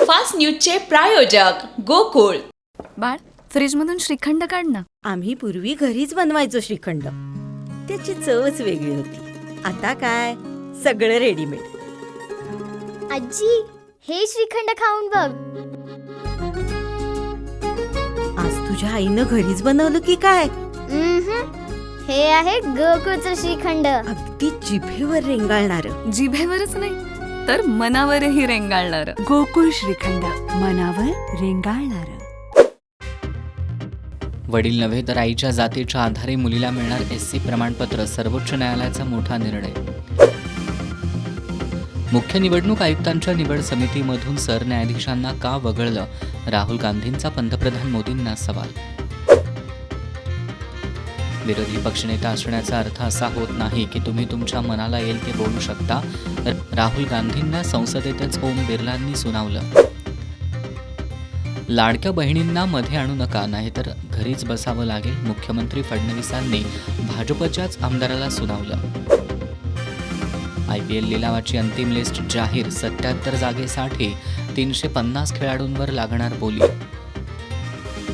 Fast न्यूजचे प्रायोजक गोकुळ. बाळ, फ्रीजमधून श्रीखंड काढ ना. आम्ही पूर्वी घरीच बनवायचो श्रीखंड. त्याची चवच वेगळी होती. आता काय सगळं रेडीमेड. आजी, हे श्रीखंड खाऊन बघ. आज तुझ्या आईनं घरीच बनवलं की काय? हे आहे गोकुळचं श्रीखंड. अगदी जिभेवर रेंगाळणार. जिभेवरच नाही तर मनावरही रेंगाळणार. गोकुळ श्रीखंड, मनावर रेंगाळणार. वडील नव्हे तर आईच्या जातीच्या आधारे मुलीला मिळणार SC प्रमाणपत्र. सर्वोच्च न्यायालयाचा मोठा निर्णय. मुख्य निवडणूक आयुक्तांच्या निवड समितीमधून सरन्यायाधीशांना का वगळलं? राहुल गांधींचा पंतप्रधान मोदींना सवाल. विरोधी पक्षनेता असण्याचा अर्थ असा होत नाही की तुम्ही तुमच्या मनाला येईल ते बोलू शकता. राहुल गांधींना संसदेतच ओम बिर्लांनी सुनावलं. लाडक्या बहिणींना मध्ये आणू नका, नाहीतर घरीच बसावं लागेल. मुख्यमंत्री फडणवीसांनी भाजपच्याच आमदाराला सुनावलं. IPL लिलावाची अंतिम लिस्ट जाहीर. 77 जागेसाठी 350 खेळाडूंवर लागणार बोली.